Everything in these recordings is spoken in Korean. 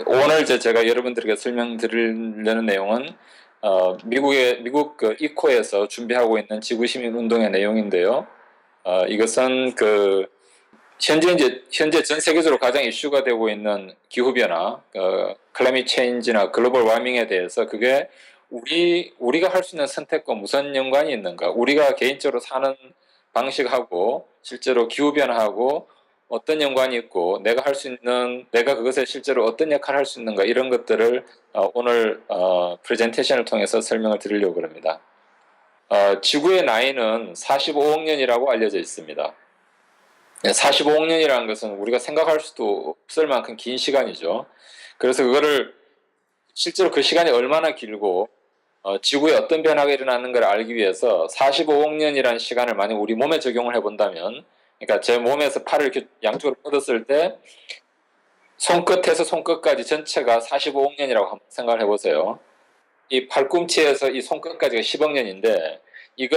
오늘 제가 여러분들에게 설명드리려는 내용은 미국 그 이코에서 준비하고 있는 지구시민 운동의 내용인데요. 이것은 그 현재 전 세계적으로 가장 이슈가 되고 있는 기후 변화, 클라이밋 체인지나 글로벌 워밍에 대해서 그게 우리가 할 수 있는 선택과 무슨 연관이 있는가? 우리가 개인적으로 사는 방식하고 실제로 기후 변화하고 어떤 연관이 있고 내가 그것에 실제로 어떤 역할을 할 수 있는가 이런 것들을 오늘 프레젠테이션을 통해서 설명을 드리려고 합니다. 지구의 나이는 45억 년이라고 알려져 있습니다. 45억 년이라는 것은 우리가 생각할 수도 없을 만큼 긴 시간이죠. 그래서 그거를 실제로 그 시간이 얼마나 길고 지구에 어떤 변화가 일어나는 걸 알기 위해서 45억 년이라는 시간을 만약 우리 몸에 적용을 해본다면, 그러니까 제 몸에서 팔을 이렇게 양쪽으로 뻗었을 때 손끝에서 손끝까지 전체가 45억 년이라고 한번 생각을 해보세요. 이 팔꿈치에서 이 손끝까지가 10억 년인데 이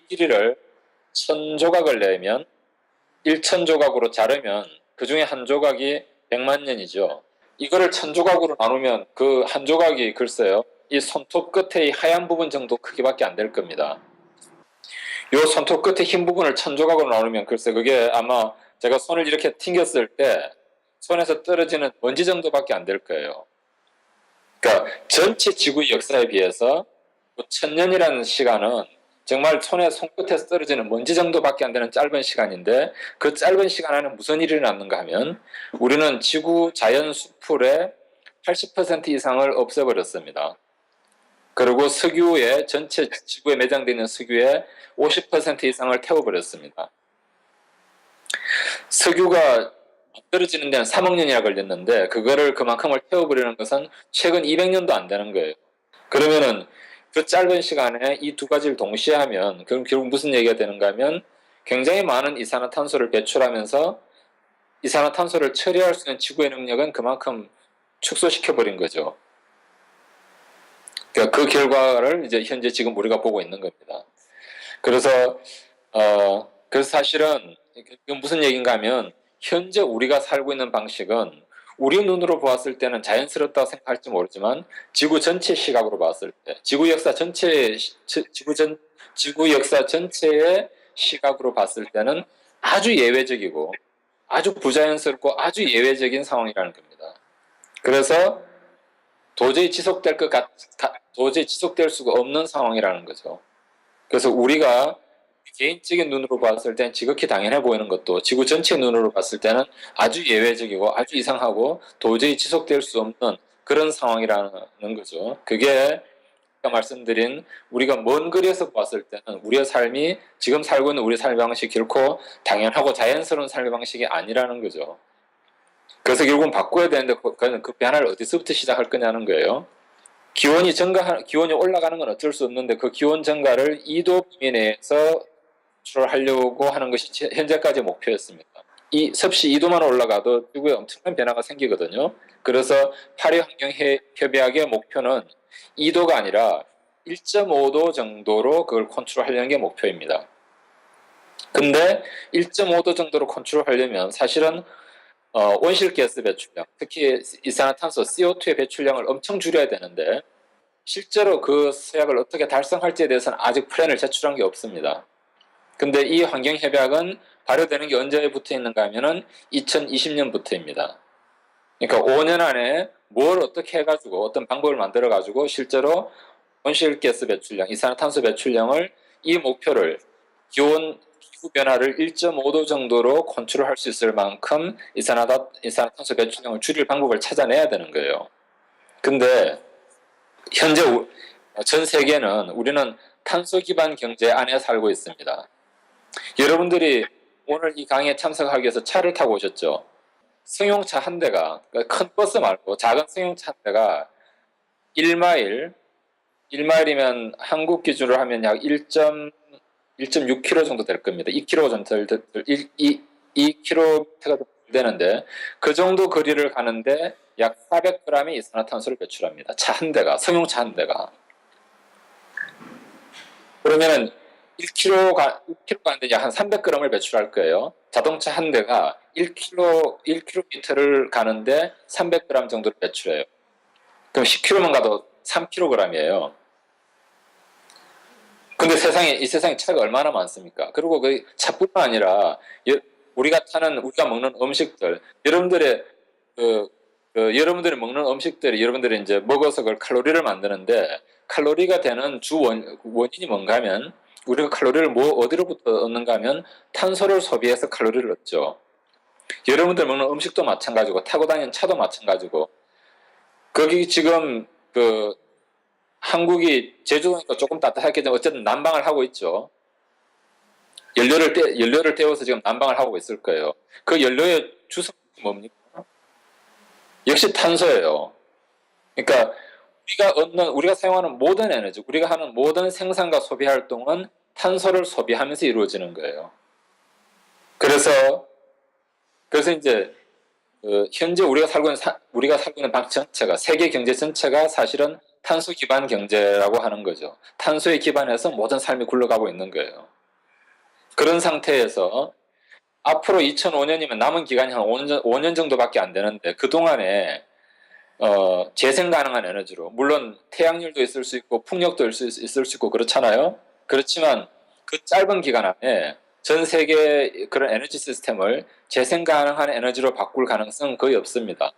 길이를 1000조각을 내면 1000조각으로 자르면 그 중에 한 조각이 100만 년이죠. 이거를 1000조각으로 나누면 그 한 조각이 글쎄요. 이 손톱 끝의 하얀 부분 정도 크기밖에 안 될 겁니다. 이 손톱 끝의 흰 부분을 1000조각으로 나누면 글쎄 그게 아마 제가 손을 이렇게 튕겼을 때 손에서 떨어지는 먼지 정도밖에 안 될 거예요. 그러니까 전체 지구의 역사에 비해서 1000년이라는 시간은 정말 손끝에서 떨어지는 먼지 정도밖에 안 되는 짧은 시간인데 그 짧은 시간 안에 무슨 일이 일어났는가 하면 우리는 지구 자연 수풀의 80% 이상을 없애버렸습니다. 그리고 전체 지구에 매장되어 있는 석유의 50% 이상을 태워버렸습니다. 석유가 떨어지는 데는 3억 년이나 걸렸는데 그거를 그만큼을 태워버리는 것은 최근 200년도 안 되는 거예요. 그러면은 그 짧은 시간에 이 두 가지를 동시에 하면 그럼 결국 무슨 얘기가 되는가 하면 굉장히 많은 이산화탄소를 배출하면서 이산화탄소를 처리할 수 있는 지구의 능력은 그만큼 축소시켜버린 거죠. 그러니까 그 결과를 이제 현재 지금 우리가 보고 있는 겁니다. 그래서 사실은 이건 무슨 얘기인가 하면 현재 우리가 살고 있는 방식은 우리 눈으로 보았을 때는 자연스럽다고 생각할지 모르지만 지구 전체 시각으로 봤을 때 지구 역사 전체의 시각으로 봤을 때는 아주 예외적이고 아주 부자연스럽고 아주 예외적인 상황이라는 겁니다. 그래서 도저히 지속될 수가 없는 상황이라는 거죠. 그래서 우리가 개인적인 눈으로 봤을 때는 지극히 당연해 보이는 것도 지구 전체 눈으로 봤을 때는 아주 예외적이고 아주 이상하고 도저히 지속될 수 없는 그런 상황이라는 거죠. 그게 아까 말씀드린 우리가 먼 거리에서 봤을 때는 우리의 삶이 지금 살고 있는 우리 삶의 방식이 결코 당연하고 자연스러운 삶의 방식이 아니라는 거죠. 그래서 결국은 바꿔야 되는데 그 변화를 어디서부터 시작할 거냐는 거예요. 기온이 올라가는 건 어쩔 수 없는데 그 기온 증가를 2도 범위 내에서 하려고 하는 것이 현재까지의 목표였습니다. 이 섭씨 2도만 올라가도 지구에 엄청난 변화가 생기거든요. 그래서 파리 환경협약의 목표는 2도가 아니라 1.5도 정도로 그걸 컨트롤하려는 게 목표입니다. 근데 1.5도 정도로 컨트롤하려면 사실은 온실가스 배출량, 특히 이산화탄소 CO2의 배출량을 엄청 줄여야 되는데 실제로 그 서약을 어떻게 달성할지에 대해서는 아직 플랜을 제출한 게 없습니다. 근데 이 환경협약은 발효되는 게 언제부터 있는가 하면은 2020년부터입니다. 그러니까 5년 안에 뭘 어떻게 해가지고 어떤 방법을 만들어가지고 실제로 온실가스 배출량, 이산화탄소 배출량을 이 목표를 기후 변화를 1.5도 정도로 컨트롤할 수 있을 만큼 이산화탄소 배출량을 줄일 방법을 찾아내야 되는 거예요. 근데 현재 전 세계는 우리는 탄소 기반 경제 안에 살고 있습니다. 여러분들이 오늘 이 강의에 참석하기 위해서 차를 타고 오셨죠? 승용차 한 대가, 큰 버스 말고 작은 승용차 한 대가 1마일이면 한국 기준으로 하면 약 1.6km 정도 될 겁니다. 2km 정도 2km가 되는데 그 정도 거리를 가는데 약 400g의 이산화탄소를 배출합니다. 차 한 대가, 승용차 한 대가. 그러면은 1km 가는데 약 한 300g을 배출할 거예요. 자동차 한 대가 1km를 가는데 300g 정도를 배출해요. 그럼 10km만 가도 3kg이에요. 근데 이 세상에 차가 얼마나 많습니까? 그리고 그 차뿐만 아니라 우리가 먹는 음식들, 여러분들의 그, 여러분들이 먹는 음식들이 여러분들이 이제 먹어서 그걸 칼로리를 만드는데 칼로리가 되는 원인이 뭔가 하면 우리가 칼로리를 어디로부터 얻는가 하면 탄소를 소비해서 칼로리를 얻죠. 여러분들 먹는 음식도 마찬가지고 타고 다니는 차도 마찬가지고 거기 지금 한국이 제주도니까 조금 따뜻하겠지만 어쨌든 난방을 하고 있죠. 연료를 떼워서 지금 난방을 하고 있을 거예요. 그 연료의 주성이 뭡니까? 역시 탄소예요. 그러니까 우리가 사용하는 모든 에너지, 우리가 하는 모든 생산과 소비 활동은 탄소를 소비하면서 이루어지는 거예요. 그래서 이제 현재 우리가 살고 있는 방 전체가 세계 경제 전체가 사실은 탄소 기반 경제라고 하는 거죠. 탄소에 기반해서 모든 삶이 굴러가고 있는 거예요. 그런 상태에서 앞으로 2005년이면 남은 기간이 한 5년 정도밖에 안 되는데 그동안에 재생 가능한 에너지로 물론 태양열도 있을 수 있고 풍력도 있을 수 있고 그렇잖아요. 그렇지만 그 짧은 기간 안에 전 세계 그런 에너지 시스템을 재생 가능한 에너지로 바꿀 가능성은 거의 없습니다.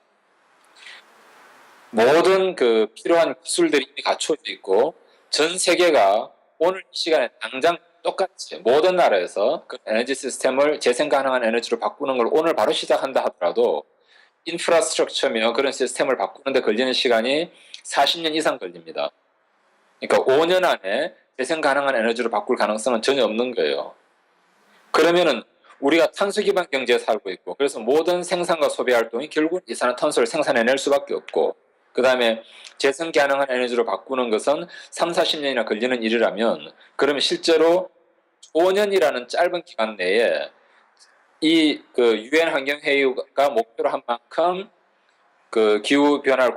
모든 그 필요한 기술들이 이미 갖춰져 있고 전 세계가 오늘 이 시간에 당장 똑같이 모든 나라에서 그 에너지 시스템을 재생 가능한 에너지로 바꾸는 걸 오늘 바로 시작한다 하더라도 인프라스트럭처며 그런 시스템을 바꾸는데 걸리는 시간이 40년 이상 걸립니다. 그러니까 5년 안에 재생 가능한 에너지로 바꿀 가능성은 전혀 없는 거예요. 그러면은 우리가 탄소 기반 경제에 살고 있고 그래서 모든 생산과 소비 활동이 결국 이산화탄소를 생산해낼 수밖에 없고 그 다음에 재생 가능한 에너지로 바꾸는 것은 3, 40년이나 걸리는 일이라면 그러면 실제로 5년이라는 짧은 기간 내에 이 유엔 환경회의가 목표로 한 만큼 그 기후 변화를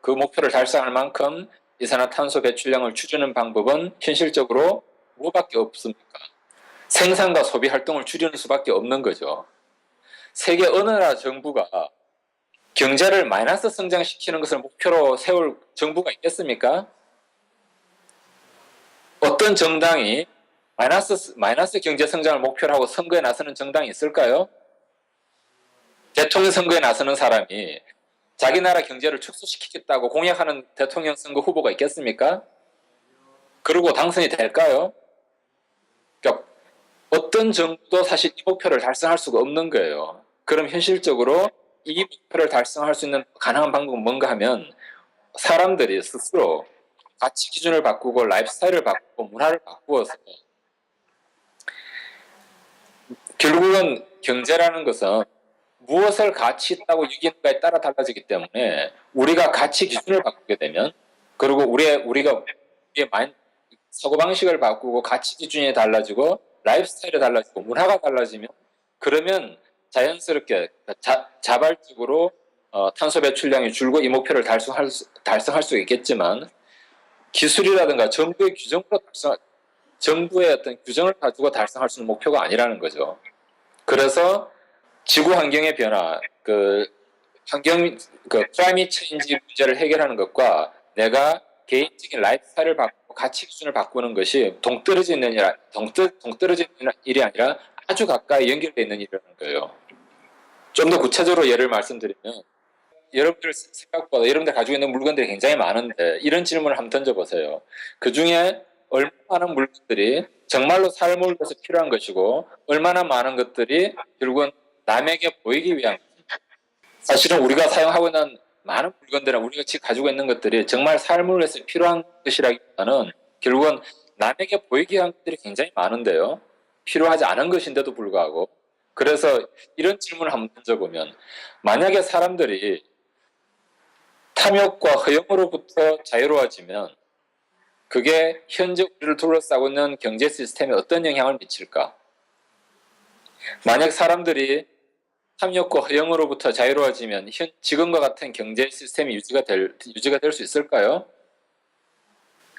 그 목표를 달성할 만큼 이산화탄소 배출량을 줄이는 방법은 현실적으로 뭐밖에 없습니까? 생산과 소비 활동을 줄이는 수밖에 없는 거죠. 세계 어느 나라 정부가 경제를 마이너스 성장시키는 것을 목표로 세울 정부가 있겠습니까? 어떤 정당이 마이너스 경제 성장을 목표로 하고 선거에 나서는 정당이 있을까요? 대통령 선거에 나서는 사람이 자기 나라 경제를 축소시키겠다고 공약하는 대통령 선거 후보가 있겠습니까? 그리고 당선이 될까요? 그러니까 어떤 정부도 사실 이 목표를 달성할 수가 없는 거예요. 그럼 현실적으로 이 목표를 달성할 수 있는 가능한 방법은 뭔가 하면 사람들이 스스로 가치 기준을 바꾸고 라이프스타일을 바꾸고 문화를 바꾸어서 결국은 경제라는 것은 무엇을 가치 있다고 여기는가에 따라 달라지기 때문에 우리가 가치 기준을 바꾸게 되면 그리고 우리가 사고방식을 바꾸고 가치 기준이 달라지고 라이프스타일이 달라지고 문화가 달라지면 그러면 자연스럽게 자발적으로 탄소 배출량이 줄고 이 목표를 달성할 수 있겠지만 기술이라든가 정부의 어떤 규정을 가지고 달성할 수 있는 목표가 아니라는 거죠. 그래서 지구 환경의 변화, 클라이밋 체인지 문제를 해결하는 것과 내가 개인적인 라이프스타일을 바꾸고 가치 기준을 바꾸는 것이 동떨어지는 일이 아니라 아주 가까이 연결되어 있는 일이라는 거예요. 좀 더 구체적으로 예를 말씀드리면 여러분들 가지고 있는 물건들이 굉장히 많은데 이런 질문을 한번 던져보세요. 그 중에 얼마나 많은 물건들이 정말로 삶을 위해서 필요한 것이고 얼마나 많은 것들이 결국은 남에게 보이기 위한 사실은 우리가 사용하고 있는 많은 물건들은 우리가 지금 가지고 있는 것들이 정말 삶을 위해서 필요한 것이라기보다는 결국은 남에게 보이기 위한 것들이 굉장히 많은데요. 필요하지 않은 것인데도 불구하고 그래서 이런 질문을 한번 던져보면 만약에 사람들이 탐욕과 허영으로부터 자유로워지면 그게 현재 우리를 둘러싸고 있는 경제 시스템에 어떤 영향을 미칠까? 만약 사람들이 탐욕과 허영으로부터 자유로워지면 지금과 같은 경제 시스템이 유지가 될 수 있을까요?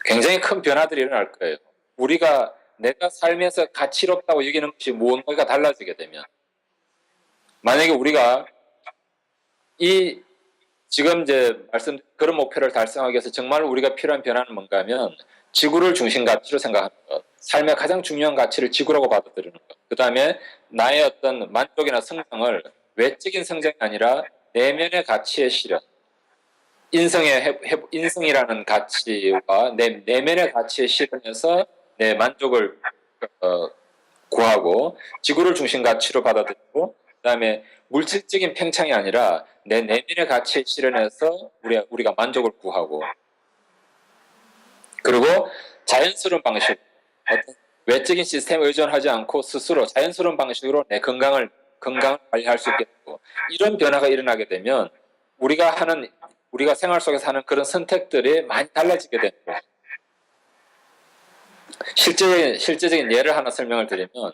굉장히 큰 변화들이 일어날 거예요. 우리가 내가 삶에서 가치롭다고 여기는 것이 무언가가 달라지게 되면, 만약에 우리가 이 지금 이제 그런 목표를 달성하기 위해서 정말 우리가 필요한 변화는 뭔가 하면 지구를 중심 가치로 생각하는 것, 삶의 가장 중요한 가치를 지구라고 받아들이는 것, 그 다음에 나의 어떤 만족이나 성장을 외적인 성장이 아니라 내면의 가치의 실현, 인성이라는 가치와 내 내면의 가치의 실현에서 내 만족을 어, 구하고 지구를 중심 가치로 받아들이고, 그다음에 물질적인 팽창이 아니라 내 내면의 가치에 실현해서 우리가 만족을 구하고, 그리고 자연스러운 방식, 어떤 외적인 시스템에 의존하지 않고 스스로 자연스러운 방식으로 내 건강을 관리할 수 있게 되고, 이런 변화가 일어나게 되면 우리가 생활 속에서 하는 그런 선택들이 많이 달라지게 되는 거죠. 실제적인 예를 하나 설명을 드리면,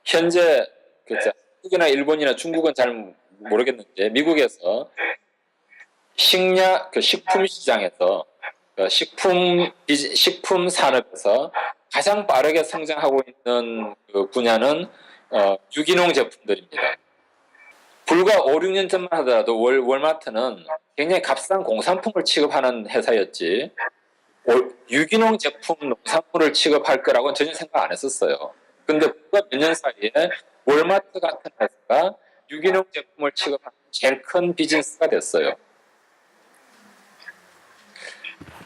현재 한국이나 일본이나 중국은 잘 모르겠는데 미국에서 식품 시장에서 식품 산업에서 가장 빠르게 성장하고 있는 그 분야는 유기농 제품들입니다. 불과 5, 6년 전만 하더라도 월마트는 굉장히 값싼 공산품을 취급하는 회사였지 유기농 제품 농산물을 취급할 거라고는 전혀 생각 안 했었어요. 근데 불과 몇 년 사이에 월마트 같은 회사가 유기농 제품을 취급하는 제일 큰 비즈니스가 됐어요.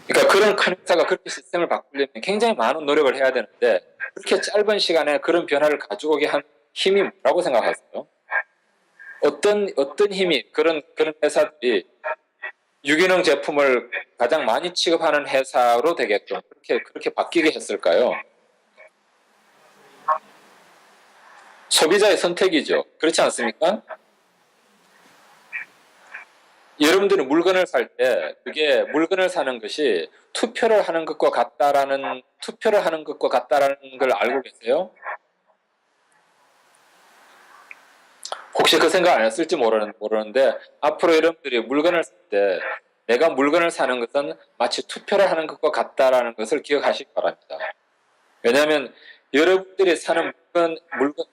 그러니까 그런 큰 회사가 그렇게 시스템을 바꾸려면 굉장히 많은 노력을 해야 되는데, 그렇게 짧은 시간에 그런 변화를 가져오게 한 힘이 뭐라고 생각하세요? 어떤 힘이 그런 회사들이 유기농 제품을 가장 많이 취급하는 회사로 되게끔 그렇게 바뀌게 했을까요? 소비자의 선택이죠. 그렇지 않습니까? 여러분들이 물건을 살 때 그게 물건을 사는 것이 투표를 하는 것과 같다라는 걸 알고 계세요? 혹시 그 생각 안 했을지 모르는데 앞으로 여러분들이 물건을 살 때 내가 물건을 사는 것은 마치 투표를 하는 것과 같다라는 것을 기억하시기 바랍니다. 왜냐하면 여러분들이 사는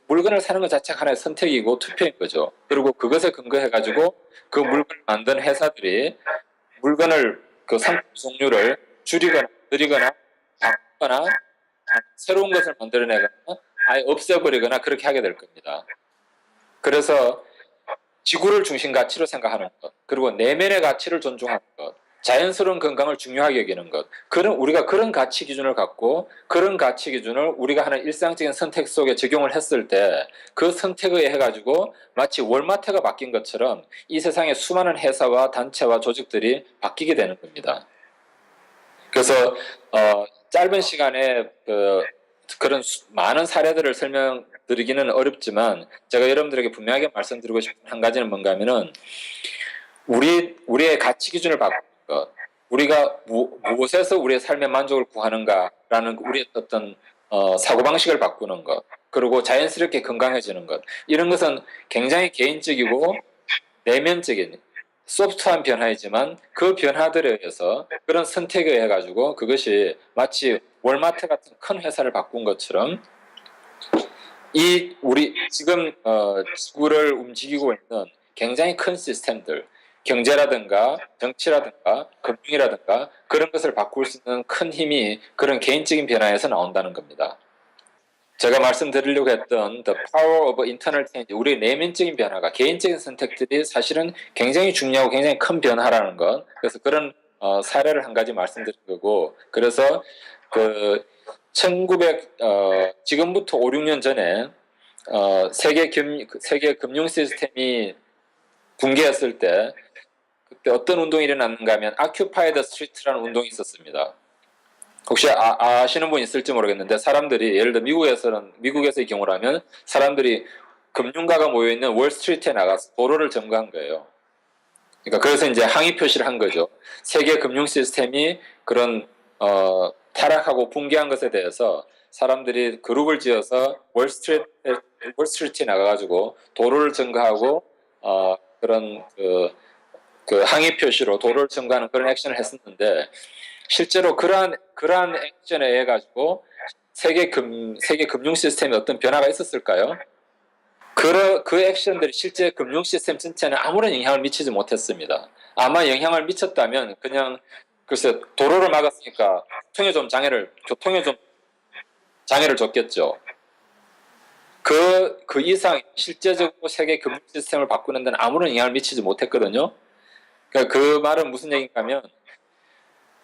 물건을 사는 것 자체가 하나의 선택이고 투표인 거죠. 그리고 그것에 근거해가지고 그 물건을 만든 회사들이 물건을 그 상품 종류를 줄이거나 늘리거나 바꾸거나 새로운 것을 만들어내거나 아예 없애버리거나 그렇게 하게 될 겁니다. 그래서 지구를 중심 가치로 생각하는 것, 그리고 내면의 가치를 존중하는 것, 자연스러운 건강을 중요하게 여기는 것, 우리가 그런 가치 기준을 갖고 그런 가치 기준을 우리가 하는 일상적인 선택 속에 적용을 했을 때 그 선택에 의해 가지고 마치 월마트가 바뀐 것처럼 이 세상의 수많은 회사와 단체와 조직들이 바뀌게 되는 겁니다. 그래서 짧은 시간에 그런 많은 사례들을 설명드리기는 어렵지만 제가 여러분들에게 분명하게 말씀드리고 싶은 한 가지는 뭔가 하면은 우리의 가치 기준을 바꾸는 것, 우리가 무엇에서 우리의 삶의 만족을 구하는가라는 우리의 어떤 사고방식을 바꾸는 것, 그리고 자연스럽게 건강해지는 것, 이런 것은 굉장히 개인적이고 내면적인 소프트한 변화이지만 그 변화들에 의해서 그런 선택에 의해 가지고 그것이 마치 월마트 같은 큰 회사를 바꾼 것처럼 우리 지금 지구를 움직이고 있는 굉장히 큰 시스템들, 경제라든가 정치라든가 금융이라든가 그런 것을 바꿀 수 있는 큰 힘이 그런 개인적인 변화에서 나온다는 겁니다. 제가 말씀드리려고 했던 The Power of Internal Change, 우리의 내면적인 변화가, 개인적인 선택들이 사실은 굉장히 중요하고 굉장히 큰 변화라는 것. 그래서 그런 사례를 한 가지 말씀드린 거고, 그래서 그 지금부터 5, 6년 전에 세계 금융 시스템이 붕괴했을 때 그때 어떤 운동이 일어났는가 하면 Occupy the Street라는 운동이 있었습니다. 혹시 아시는 분 있을지 모르겠는데 사람들이 예를 들어 미국에서의 경우라면 사람들이 금융가가 모여 있는 월스트리트에 나가서 도로를 점거한 거예요. 그러니까 그래서 이제 항의 표시를 한 거죠. 세계 금융 시스템이 그런 타락하고 붕괴한 것에 대해서 사람들이 그룹을 지어서 월스트리트에 나가가지고 도로를 점거하고 그런 그 항의 표시로 도로를 점거하는 그런 액션을 했었는데. 실제로 그러한 액션에 의해 가지고 세계 금융 시스템에 어떤 변화가 있었을까요? 그 액션들이 실제 금융 시스템 전체는 아무런 영향을 미치지 못했습니다. 아마 영향을 미쳤다면 그냥 글쎄 도로를 막았으니까 교통에 좀 장애를 줬겠죠. 그 이상 실제적으로 세계 금융 시스템을 바꾸는 데는 아무런 영향을 미치지 못했거든요. 그러니까 그 말은 무슨 얘기인가 하면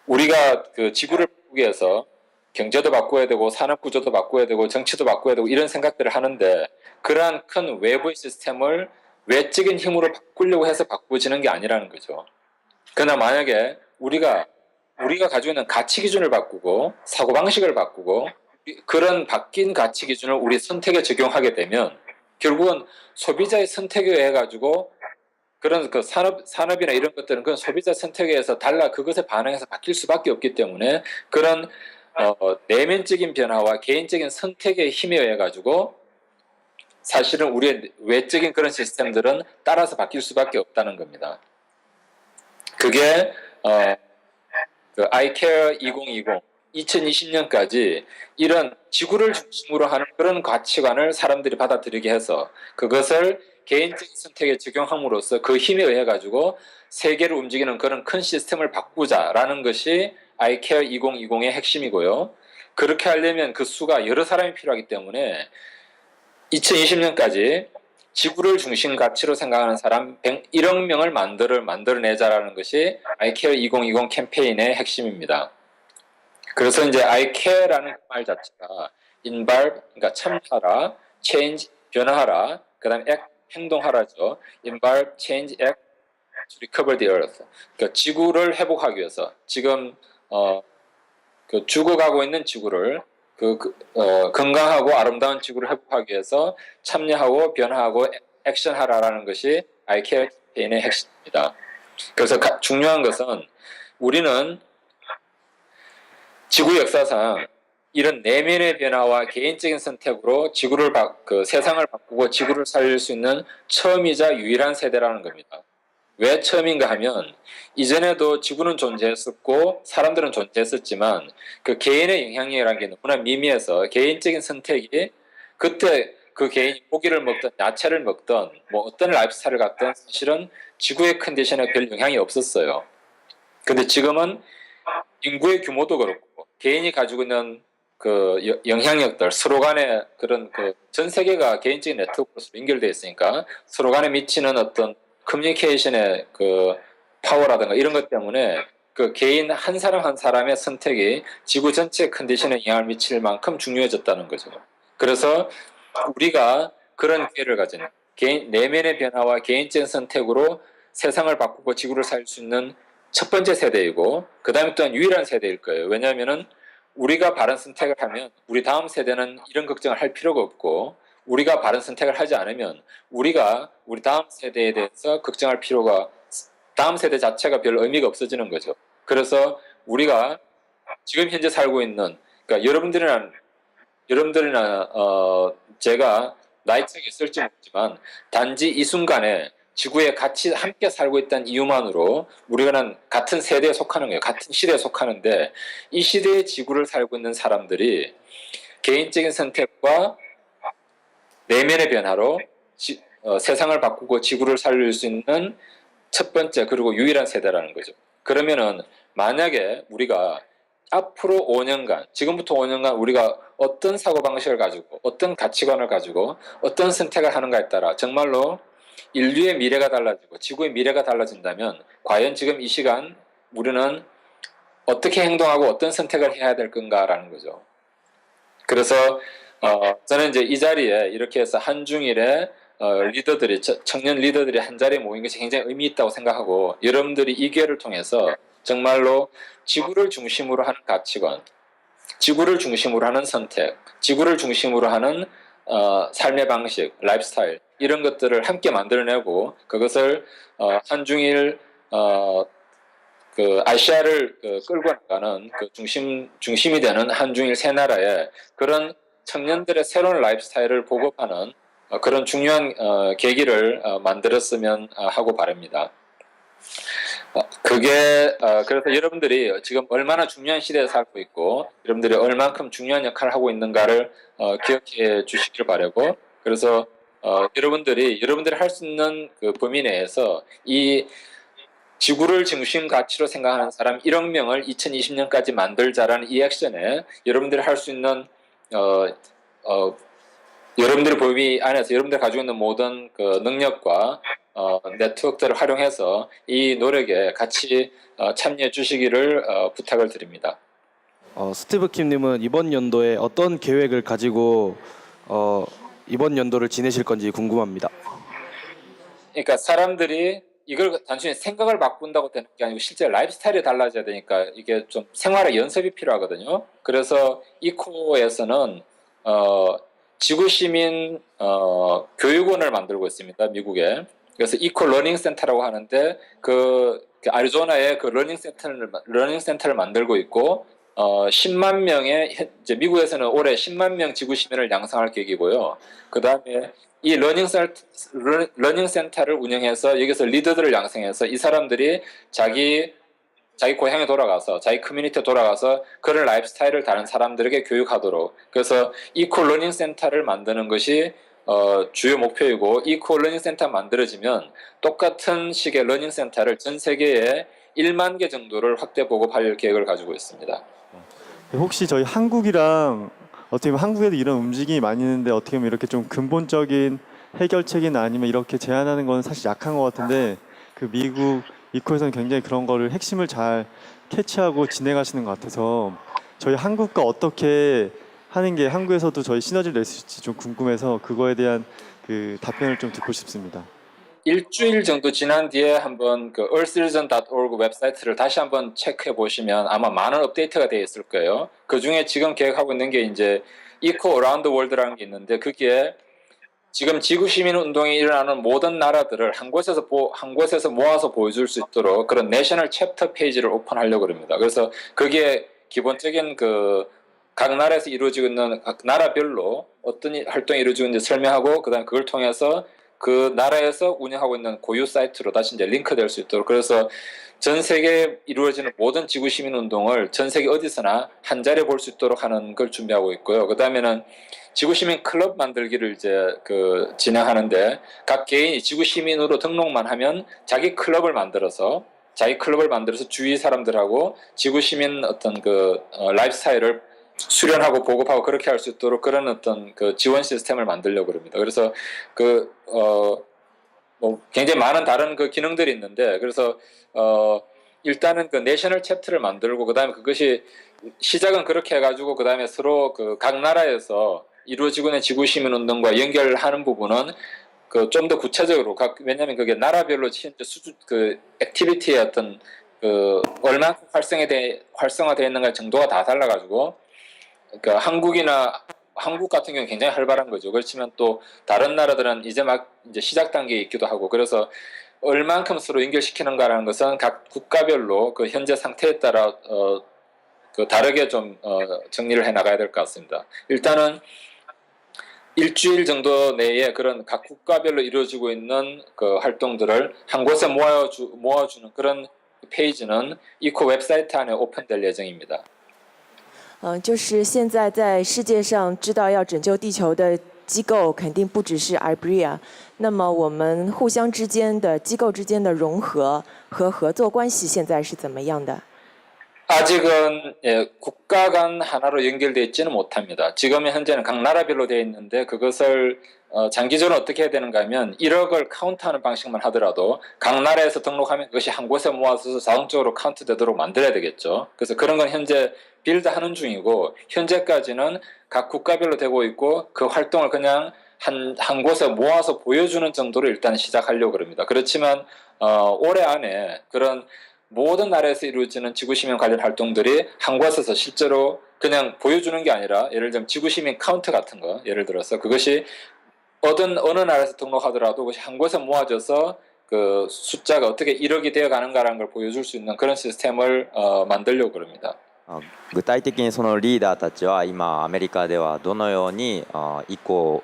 우리가 그 지구를 바꾸기 위해서 경제도 바꿔야 되고 산업 구조도 바꿔야 되고 정치도 바꿔야 되고 이런 생각들을 하는데 그러한 큰 외부의 시스템을 외적인 힘으로 바꾸려고 해서 바꾸지는 게 아니라는 거죠. 그러나 만약에 우리가 가지고 있는 가치 기준을 바꾸고 사고방식을 바꾸고 그런 바뀐 가치 기준을 우리 선택에 적용하게 되면 결국은 소비자의 선택에 의해 가지고 그런 그 산업이나 이런 것들은 그런 소비자 선택에 의해서 그것에 반응해서 바뀔 수밖에 없기 때문에 그런 내면적인 변화와 개인적인 선택의 힘에 의해 가지고 사실은 우리의 외적인 그런 시스템들은 따라서 바뀔 수밖에 없다는 겁니다. 그게 그 I Care 2020년까지 이런 지구를 중심으로 하는 그런 가치관을 사람들이 받아들이게 해서 그것을 개인적인 선택에 적용함으로써 그 힘에 의해 가지고 세계를 움직이는 그런 큰 시스템을 바꾸자라는 것이 I Care 2020의 핵심이고요. 그렇게 하려면 그 수가 여러 사람이 필요하기 때문에 2020년까지 지구를 중심 가치로 생각하는 사람 1억 명을 만들어내자라는 것이 I Care 2020 캠페인의 핵심입니다. 그래서 이제 I care라는 말 자체가 involve, 그러니까 참여하라, change, 변화하라, 그 다음에 act, 행동하라죠. involve, change, act to recover the earth. 그러니까 지구를 회복하기 위해서 지금 그 죽어가고 있는 지구를 건강하고 아름다운 지구를 회복하기 위해서 참여하고 변화하고 액션하라라는 것이 I care 캠페인의 핵심입니다. 그래서 중요한 것은 우리는 지구 역사상 이런 내면의 변화와 개인적인 선택으로 세상을 바꾸고 지구를 살릴 수 있는 처음이자 유일한 세대라는 겁니다. 왜 처음인가 하면 이전에도 지구는 존재했었고 사람들은 존재했었지만 그 개인의 영향력이라는 게 너무나 미미해서 개인적인 선택이 그때 그 개인이 고기를 먹든 야채를 먹든 뭐 어떤 라이프 스타일을 갖든 사실은 지구의 컨디션에 별 영향이 없었어요. 근데 지금은 인구의 규모도 그렇고 개인이 가지고 있는 그 영향력들 서로 간에 그런 전 세계가 개인적인 네트워크로 연결되어 있으니까 서로 간에 미치는 어떤 커뮤니케이션의 그 파워라든가 이런 것 때문에 그 개인 한 사람 한 사람의 선택이 지구 전체 컨디션에 영향을 미칠 만큼 중요해졌다는 거죠. 그래서 우리가 그런 기회를 가지는 개인 내면의 변화와 개인적인 선택으로 세상을 바꾸고 지구를 살 수 있는 첫 번째 세대이고 그 다음에 또한 유일한 세대일 거예요. 왜냐하면은 우리가 바른 선택을 하면 우리 다음 세대는 이런 걱정을 할 필요가 없고 우리가 바른 선택을 하지 않으면 우리 다음 세대에 대해서 걱정할 필요가 다음 세대 자체가 별 의미가 없어지는 거죠. 그래서 우리가 지금 현재 살고 있는 그러니까 여러분들이나 제가 나이 차이가 있을지 모르지만 단지 이 순간에 지구에 같이 함께 살고 있다는 이유만으로 우리는 같은 세대에 속하는 거예요. 같은 시대에 속하는데 이 시대의 지구를 살고 있는 사람들이 개인적인 선택과 내면의 변화로 세상을 바꾸고 지구를 살릴 수 있는 첫 번째 그리고 유일한 세대라는 거죠. 그러면은 만약에 우리가 앞으로 5년간, 지금부터 5년간 우리가 어떤 사고방식을 가지고 어떤 가치관을 가지고 어떤 선택을 하는가에 따라 정말로 인류의 미래가 달라지고 지구의 미래가 달라진다면 과연 지금 이 시간 우리는 어떻게 행동하고 어떤 선택을 해야 될 건가라는 거죠. 그래서 저는 이제 이 자리에 이렇게 해서 한중일의 청년 리더들이 한 자리에 모인 것이 굉장히 의미 있다고 생각하고 여러분들이 이 기회를 통해서 정말로 지구를 중심으로 하는 가치관, 지구를 중심으로 하는 선택, 지구를 중심으로 하는 삶의 방식, 라이프 스타일 이런 것들을 함께 만들어내고 그것을 한중일 그 아시아를 끌고 나가는 그 중심이 되는 한중일 세 나라의 그런 청년들의 새로운 라이프 스타일을 보급하는 그런 중요한 계기를 만들었으면 하고 바랍니다. 그래서 여러분들이 지금 얼마나 중요한 시대에 살고 있고 여러분들이 얼만큼 중요한 역할을 하고 있는가를 기억해 주시길 바라고 그래서 여러분들이 할 수 있는 그 범위 내에서 이 지구를 중심 가치로 생각하는 사람 1억 명을 2020년까지 만들자라는 이 액션에 여러분들이 할 수 있는 어, 어, 여러분들의 범위 안에서 여러분들이 가지고 있는 모든 그 능력과 네트워크들을 활용해서 이 노력에 같이 참여해 주시기를 부탁을 드립니다. 스티브 킴님은 이번 연도에 어떤 계획을 가지고 이번 연도를 지내실 건지 궁금합니다. 그러니까 사람들이 이걸 단순히 생각을 바꾼다고 되는 게 아니고 실제 라이프 스타일이 달라져야 되니까 이게 좀 생활의 연습이 필요하거든요. 그래서 이코에서는 지구 시민 교육원을 만들고 있습니다. 미국에. 그래서 이코 러닝 센터라고 하는데 그 애리조나에 그 러닝 센터를 만들고 있고 10만 명의 이제 미국에서는 올해 10만 명 지구 시민을 양성할 계획이고요. 그다음에 이 러닝 센터를 운영해서 여기서 리더들을 양성해서 이 사람들이 자기 고향에 돌아가서 자기 커뮤니티에 돌아가서 그런 라이프 스타일을 다른 사람들에게 교육하도록 그래서 이코 러닝 센터를 만드는 것이 주요 목표이고 이코 러닝 센터 만들어지면 똑같은 식의 러닝 센터를 전 세계에 1만 개 정도를 확대 보급할 계획을 가지고 있습니다. 혹시 저희 한국이랑 어떻게 보면 한국에도 이런 움직임이 많이 있는데 어떻게 보면 이렇게 좀 근본적인 해결책이나 아니면 이렇게 제안하는 건 사실 약한 것 같은데 그 미국 이코에서는 굉장히 그런 거를 핵심을 잘 캐치하고 진행하시는 것 같아서 저희 한국과 어떻게 하는 게 한국에서도 저희 시너지를 낼 수 있을지 좀 궁금해서 그거에 대한 그 답변을 좀 듣고 싶습니다. 일주일 정도 지난 뒤에 한번 그 earthreason.org 웹사이트를 다시 한번 체크해 보시면 아마 많은 업데이트가 되어 있을 거예요. 그 중에 지금 계획하고 있는 게 이제 Eco Around the World라는 게 있는데 그게 지금 지구 시민 운동이 일어나는 모든 나라들을 한 곳에서 모아서 보여줄 수 있도록 그런 내셔널 챕터 페이지를 오픈하려고 합니다. 그래서 그게 기본적인 그 각 나라에서 이루어지고 있는 각 나라별로 어떤 활동이 이루어지고 있는지 설명하고 그다음에 그걸 통해서 그 나라에서 운영하고 있는 고유 사이트로 다시 이제 링크될 수 있도록 그래서 전 세계에 이루어지는 모든 지구 시민 운동을 전 세계 어디서나 한 자리에 볼 수 있도록 하는 걸 준비하고 있고요. 그다음에는 지구 시민 클럽 만들기를 이제 그 진행하는데 각 개인이 지구 시민으로 등록만 하면 자기 클럽을 만들어서 주위 사람들하고 지구 시민 어떤 그 라이프 스타일을 수련하고 보급하고 그렇게 할 수 있도록 그런 어떤 그 지원 시스템을 만들려고 합니다. 그래서 뭐 굉장히 많은 다른 그 기능들이 있는데 그래서 일단은 그 내셔널 챕터를 만들고 그다음에 그것이 시작은 그렇게 해가지고 그다음에 서로 그 각 나라에서 이루어지고 있는 지구 시민 운동과 연결하는 부분은 그 좀 더 구체적으로 왜냐하면 그게 나라별로 실제 수준 그 액티비티의 어떤 그 얼마큼 활성화되어 있는가 정도가 다 달라가지고 그러니까 한국 같은 경우는 굉장히 활발한 거죠. 그렇지만 또 다른 나라들은 이제 시작 단계에 있기도 하고 그래서 얼만큼 서로 연결시키는가라는 것은 각 국가별로 그 현재 상태에 따라 그 다르게 좀 정리를 해 나가야 될 것 같습니다. 일단은 일주일 정도 내에 그런 각 국가별로 이루어지고 있는 그 활동들을 한 곳에 모아주는 그런 페이지는 이코 웹사이트 안에 오픈될 예정입니다. 就是现在在世界上知道要拯救地球的机构肯定不只是 IBRIA，那么我们互相之间的机构之间的融合和合作关系现在是怎么样的？ 아직은 국가 간 하나로 연결되어 있지는 못합니다. 지금은 현재는 각 나라별로 되어 있는데 그것을 장기적으로 어떻게 해야 되는가 하면 1억을 카운트하는 방식만 하더라도 각 나라에서 등록하면 그것이 한 곳에 모아서 자동적으로 카운트되도록 만들어야 되겠죠. 그래서 그런 건 현재 빌드하는 중이고 현재까지는 각 국가별로 되고 있고 그 활동을 그냥 한 곳에 모아서 보여주는 정도로 일단 시작하려고 합니다. 그렇지만 올해 안에 그런 모든 나라에서 이루어지는 지구시민 관련 활동들이 한 곳에서 실제로 그냥 보여주는 게 아니라 예를 들면 지구시민 카운트 같은 거 예를 들어서 그것이 어느 나라에서 등록하더라도 그것이 한 곳에 모아져서 그 숫자가 어떻게 1억이 되어 가는가라는 걸 보여줄 수 있는 그런 시스템을 만들려고 합니다. 具体的にそのリーダーたちは今アメリカではどのように以降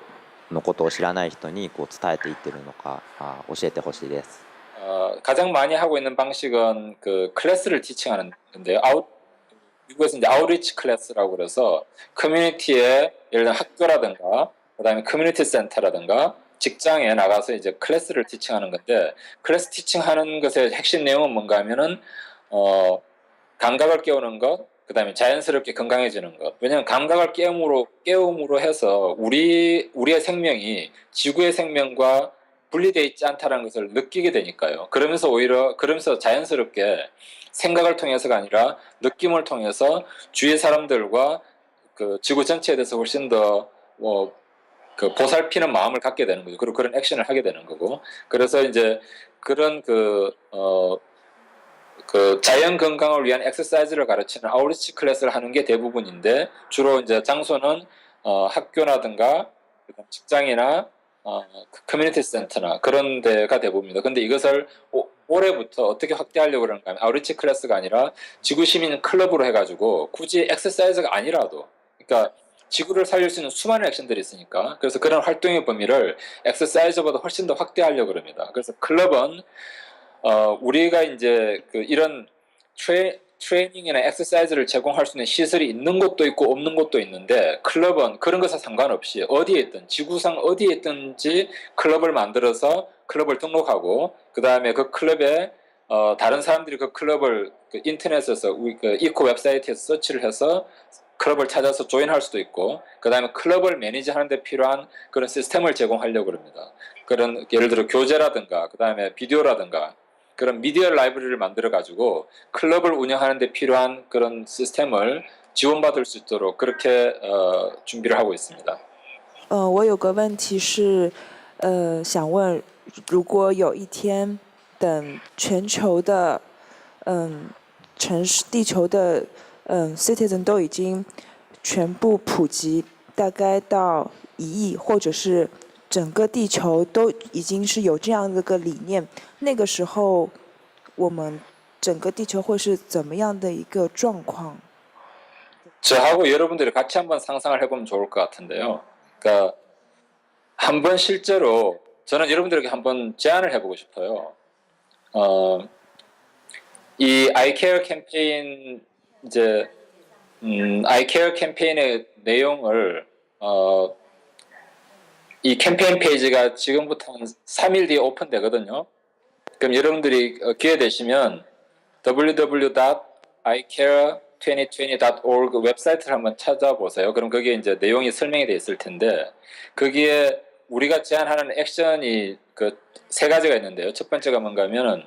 のことを知らない人にこう伝えていってるのか教えてほしいです。 가장 많이 하고 있는 방식은 그 클래스를 티칭하는 건데요. 미국에서 이제 아웃리치 클래스라고 그래서 커뮤니티에 예를 들어 학교라든가 그다음에 커뮤니티 센터라든가 직장에 나가서 이제 클래스를 티칭하는 건데 클래스 티칭하는 것의 핵심 내용은 뭔가 하면은 감각을 깨우는 것, 그다음에 자연스럽게 건강해지는 것. 왜냐하면 감각을 깨움으로 해서 우리의 생명이 지구의 생명과 분리되어 있지 않다는 것을 느끼게 되니까요. 그러면서 자연스럽게 생각을 통해서가 아니라 느낌을 통해서 주위의 사람들과 그 지구 전체에 대해서 훨씬 더 그 보살피는 마음을 갖게 되는 거죠. 그리고 그런 액션을 하게 되는 거고. 그래서 이제 그런 그 자연 건강을 위한 엑서사이즈를 가르치는 아웃리치 클래스를 하는 게 대부분인데 주로 이제 장소는 학교라든가 직장이나 그 커뮤니티 센터나 그런 데가 대부분입니다. 근데 이것을 올해부터 어떻게 확대하려고 그러는가 하면 아웃리치 클래스가 아니라 지구 시민 클럽으로 해가지고 굳이 엑서사이즈가 아니라도 그러니까 지구를 살릴 수 있는 수많은 액션들이 있으니까 그래서 그런 활동의 범위를 엑서사이즈보다 훨씬 더 확대하려고 합니다. 그래서 클럽은 우리가 이제 그 이런 트레이닝이나 엑서사이즈를 제공할 수 있는 시설이 있는 곳도 있고 없는 곳도 있는데 클럽은 그런 것에 상관없이 어디에 있든 지구상 어디에 있든지 클럽을 만들어서 클럽을 등록하고 그 다음에 그 클럽에 다른 사람들이 그 클럽을 그 인터넷에서 그 이코 웹사이트에서 서치를 해서 클럽을 찾아서 조인할 수도 있고 그 다음에 클럽을 매니지하는 데 필요한 그런 시스템을 제공하려고 합니다. 그런 예를 들어 교재라든가 그 다음에 비디오라든가 그런 미디어 라이브러리를 만들어 가지고 클럽을 운영하는 데 필요한 그런 시스템을 지원받을 수 있도록 그렇게 준비를 하고 있습니다. 我有个问题是，想问，如果有一天，等全球的，城市、地球的，citizen 都已经全部普及，大概到1亿，或者是整个地球都已经是有这样的一个理念，那个时候，我们整个地球会是怎么样的一个状况？ 저하고 여러분들이 같이 한번 상상을 해보면 좋을 것 같은데요. 그러니까 한번 실제로 저는 여러분들에게 한번 제안을 해보고 싶어요. 이 I Care 캠페인 이제 I Care 캠페인의 내용을 이 캠페인 페이지가 지금부터 한 3일 뒤에 오픈되거든요. 그럼 여러분들이 기회 되시면 www.icare2020.org 웹사이트를 한번 찾아보세요. 그럼 거기에 이제 내용이 설명이 되어 있을 텐데 거기에 우리가 제안하는 액션이 그 3가지가 있는데요. 첫 번째가 뭔가 하면은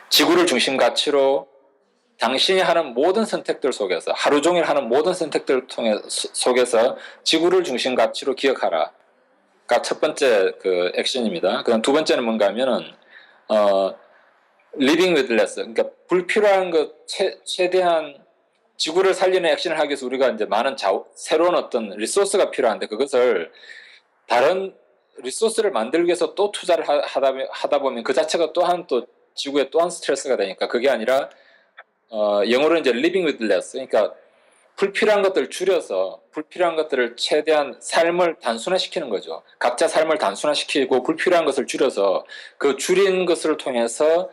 지구를 중심 가치로 당신이 하는 모든 선택들 속에서 하루 종일 하는 모든 선택들 속에서 지구를 중심 가치로 기억하라. 가 첫 번째 그 액션입니다. 그다음 두 번째는 뭔가 하면은 living with less. 그러니까 불필요한 것 최대한 지구를 살리는 액션을 하기 위해서 우리가 이제 많은 새로운 어떤 리소스가 필요한데 그것을 다른 리소스를 만들기 위해서 또 투자를 하다 보면 그 자체가 또한 또 지구에 또한 스트레스가 되니까 그게 아니라 영어로 이제 living with less. 그러니까 불필요한 것들을 줄여서 불필요한 것들을 최대한 삶을 단순화시키는 거죠. 각자 삶을 단순화시키고 불필요한 것을 줄여서 그 줄인 것을 통해서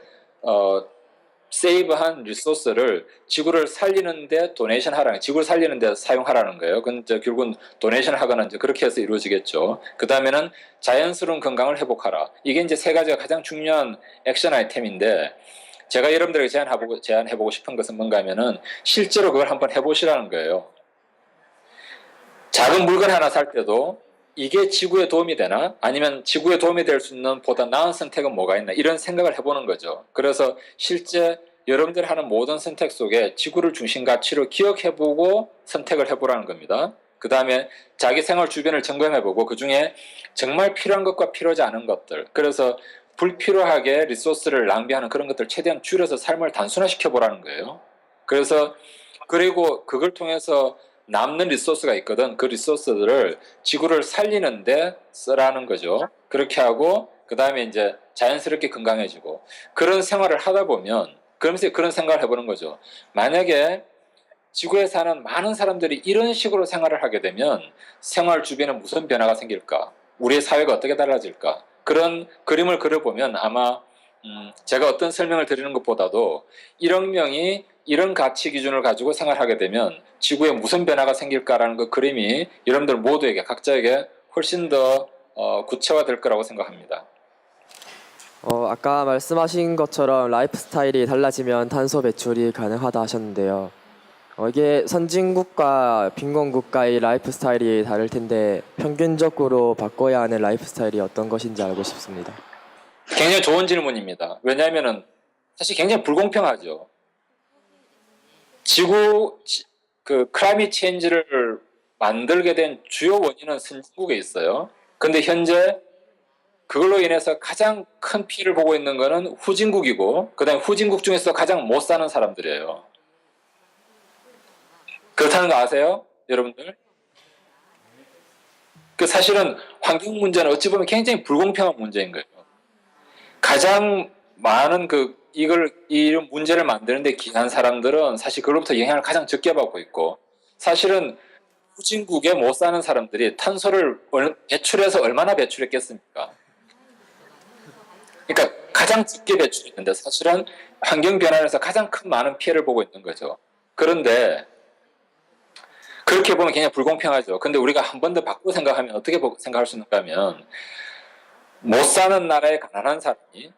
세이브한 리소스를 지구를 살리는데 도네이션 하라는 지구를 살리는데 사용하라는 거예요. 그건 이제 결국은 도네이션을 하거나 이제 그렇게 해서 이루어지겠죠. 그 다음에는 자연스러운 건강을 회복하라. 이게 이제 3가지가 가장 중요한 액션 아이템인데 제가 여러분들에게 제안해보고 싶은 것은 뭔가 하면은 실제로 그걸 한번 해보시라는 거예요. 작은 물건 하나 살 때도 이게 지구에 도움이 되나? 아니면 지구에 도움이 될 수 있는 보다 나은 선택은 뭐가 있나? 이런 생각을 해보는 거죠. 그래서 실제 여러분들이 하는 모든 선택 속에 지구를 중심 가치로 기억해보고 선택을 해보라는 겁니다. 그 다음에 자기 생활 주변을 점검해보고 그 중에 정말 필요한 것과 필요하지 않은 것들. 그래서 불필요하게 리소스를 낭비하는 그런 것들 최대한 줄여서 삶을 단순화시켜 보라는 거예요. 그리고 그걸 통해서 남는 리소스가 있거든. 그 리소스들을 지구를 살리는데 쓰라는 거죠. 그렇게 하고 그 다음에 이제 자연스럽게 건강해지고 그런 생활을 하다 보면 그러면서 그런 생각을 해보는 거죠. 만약에 지구에 사는 많은 사람들이 이런 식으로 생활을 하게 되면 생활 주변에 무슨 변화가 생길까? 우리의 사회가 어떻게 달라질까? 그런 그림을 그려보면 아마 제가 어떤 설명을 드리는 것보다도 1억 명이 이런 가치 기준을 가지고 생활하게 되면 지구에 무슨 변화가 생길까라는 그 그림이 여러분들 모두에게 각자에게 훨씬 더 구체화될 거라고 생각합니다. 아까 말씀하신 것처럼 라이프 스타일이 달라지면 탄소 배출이 가능하다 하셨는데요. 이게 선진국과 빈곤국가의 라이프 스타일이 다를 텐데 평균적으로 바꿔야 하는 라이프 스타일이 어떤 것인지 알고 싶습니다. 굉장히 좋은 질문입니다. 왜냐하면은 사실 굉장히 불공평하죠. 그 클라이밋 체인지를 만들게 된 주요 원인은 선진국에 있어요. 근데 현재 그걸로 인해서 가장 큰 피해를 보고 있는 거는 후진국이고, 그다음에 후진국 중에서 가장 못 사는 사람들이에요. 그렇다는 거 아세요, 여러분들? 그 사실은 환경 문제는 어찌 보면 굉장히 불공평한 문제인 거예요. 가장 많은 이런 문제를 만드는데 기여한 사람들은 사실 그로부터 영향을 가장 적게 받고 있고, 사실은 후진국에 못 사는 사람들이 탄소를 배출해서 얼마나 배출했겠습니까? 그러니까 가장 적게 배출했는데 사실은 환경 변화에서 가장 큰 많은 피해를 보고 있는 거죠. 그런데 그렇게 보면 굉장히 불공평하죠. 근데 우리가 한 번 더 바꾸고 생각하면 어떻게 생각할 수 있는가 하면, 못 사는 나라의 가난한 사람이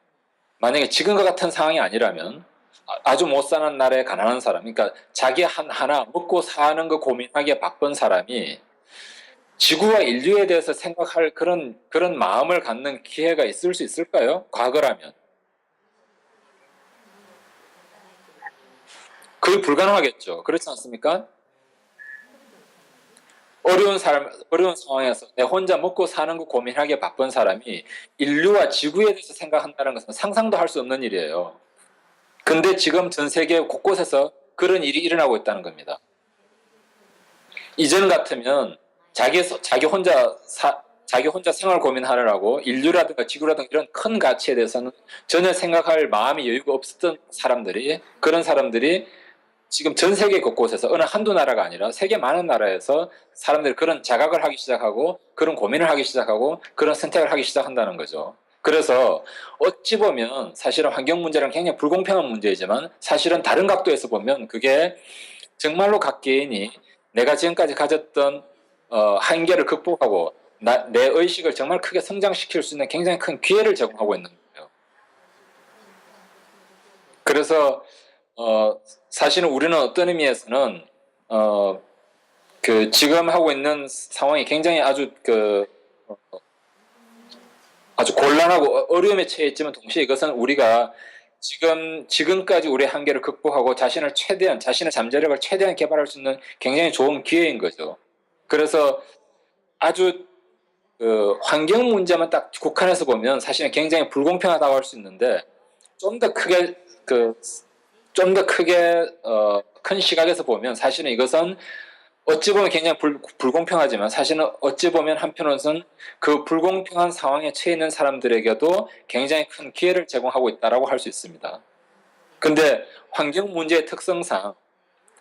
만약에 지금과 같은 상황이 아니라면 아주 못 사는 나라의 가난한 사람, 그러니까 자기 하나 먹고 사는 거 고민하기에 바쁜 사람이 지구와 인류에 대해서 생각할 그런 마음을 갖는 기회가 있을 수 있을까요? 과거라면. 거의 불가능하겠죠. 그렇지 않습니까? 어려운 상황에서 내 혼자 먹고 사는 거 고민하기에 바쁜 사람이 인류와 지구에 대해서 생각한다는 것은 상상도 할 수 없는 일이에요. 근데 지금 전 세계 곳곳에서 그런 일이 일어나고 있다는 겁니다. 이전 같으면 자기 혼자 생활 고민하느라고 인류라든가 지구라든가 이런 큰 가치에 대해서는 전혀 생각할 마음이 여유가 없었던 사람들이, 그런 사람들이 지금 전 세계 곳곳에서 어느 한두 나라가 아니라 세계 많은 나라에서 사람들이 그런 자각을 하기 시작하고 그런 고민을 하기 시작하고 그런 선택을 하기 시작한다는 거죠. 그래서 어찌 보면 사실은 환경 문제는 굉장히 불공평한 문제이지만 사실은 다른 각도에서 보면 그게 정말로 각 개인이 내가 지금까지 가졌던 한계를 극복하고 내 의식을 정말 크게 성장시킬 수 있는 굉장히 큰 기회를 제공하고 있는 거예요. 그래서 사실은 우리는 어떤 의미에서는 지금 하고 있는 상황이 굉장히 아주 곤란하고 어려움에 처해 있지만 동시에 이것은 우리가 지금까지 우리의 한계를 극복하고 자신의 잠재력을 최대한 개발할 수 있는 굉장히 좋은 기회인 거죠. 그래서 아주 환경 문제만 딱 국한해서 보면 사실은 굉장히 불공평하다고 할 수 있는데, 좀 더 크게 큰 시각에서 보면 사실은 이것은 어찌 보면 굉장히 불공평하지만 사실은 어찌 보면 한편으로는 그 불공평한 상황에 처해 있는 사람들에게도 굉장히 큰 기회를 제공하고 있다라고 할 수 있습니다. 근데 환경 문제의 특성상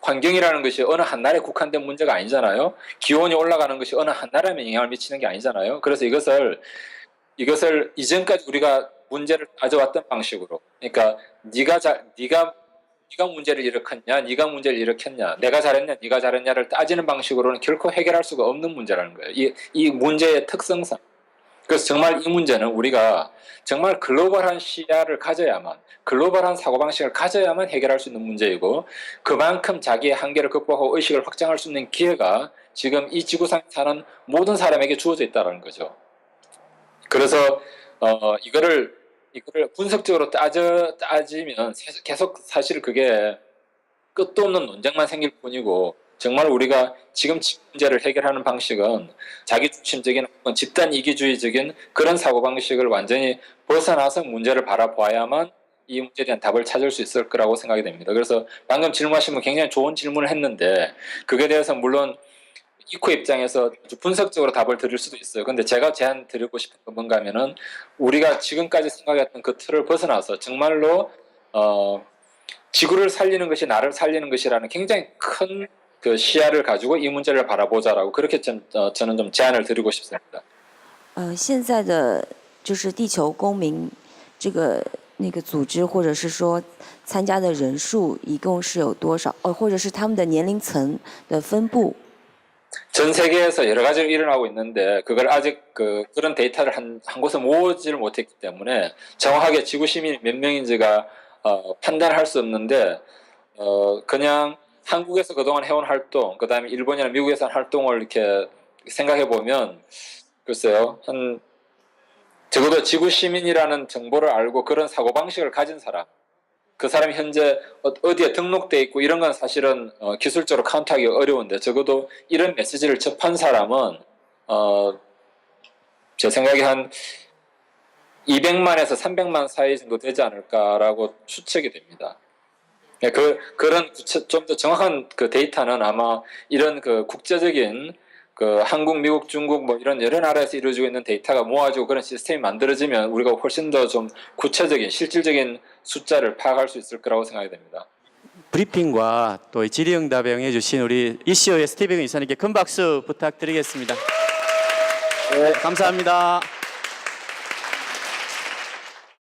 환경이라는 것이 어느 한 나라에 국한된 문제가 아니잖아요. 기온이 올라가는 것이 어느 한 나라에 영향을 미치는 게 아니잖아요. 그래서 이것을 이전까지 우리가 문제를 따져왔던 방식으로, 그러니까 네가 문제를 일으켰냐, 네가 문제를 일으켰냐, 내가 잘했냐, 네가 잘했냐를 따지는 방식으로는 결코 해결할 수가 없는 문제라는 거예요. 이 문제의 특성상. 그래서 정말 이 문제는 우리가 정말 글로벌한 시야를 가져야만, 글로벌한 사고방식을 가져야만 해결할 수 있는 문제이고, 그만큼 자기의 한계를 극복하고 의식을 확장할 수 있는 기회가 지금 이 지구상에 사는 모든 사람에게 주어져 있다는 거죠. 그래서 이거를 분석적으로 따지면 계속 사실 그게 끝도 없는 논쟁만 생길 뿐이고, 정말 우리가 지금 문제를 해결하는 방식은 자기중심적인 집단 이기주의적인 그런 사고방식을 완전히 벗어나서 문제를 바라봐야만 이 문제에 대한 답을 찾을 수 있을 거라고 생각이 됩니다. 그래서 방금 질문하신 분 굉장히 좋은 질문을 했는데, 그게 대해서 물론 이코 입장에서 분석적으로 답을 드릴 수도 있어요. 근데 제가 제안 드리고 싶은 건 뭔가 하면은, 우리가 지금까지 생각했던 그 틀을 벗어나서 정말로 지구를 살리는 것이 나를 살리는 것이라는 굉장히 큰 그 시야를 가지고 이 문제를 바라보자라고, 그렇게 저는 좀 제안을 드리고 싶습니다. 现在的就是地球公民这个那个组织，或者是说参加的人数一共是有多少？或者是他们的年龄层的分布？ 전 세계에서 여러 가지가 일어나고 있는데 그걸 아직 그런 데이터를 한 곳에 모으지를 못했기 때문에 정확하게 지구 시민이 몇 명인지가 판단할 수 없는데 그냥 한국에서 그동안 해온 활동, 그 다음에 일본이나 미국에서 한 활동을 이렇게 생각해 보면 글쎄요, 한 적어도 지구 시민이라는 정보를 알고 그런 사고 방식을 가진 사람, 그 사람이 현재 어디에 등록돼 있고 이런 건 사실은 기술적으로 카운트하기 어려운데 적어도 이런 메시지를 접한 사람은 제 생각에 한 200만에서 300만 사이 정도 되지 않을까라고 추측이 됩니다. 그런 좀 더 정확한 그 데이터는 아마 이런 그 국제적인 그 한국, 미국, 중국 뭐 이런 여러 나라에서 이루어지고 있는 데이터가 모아지고 그런 시스템이 만들어지면 우리가 훨씬 더 좀 구체적인 실질적인 숫자를 파악할 수 있을 거라고 생각이 됩니다. 브리핑과 또 질의응답에 응해주신 우리 이시오의 스티븐 이사님께 큰 박수 부탁드리겠습니다. 네, 감사합니다.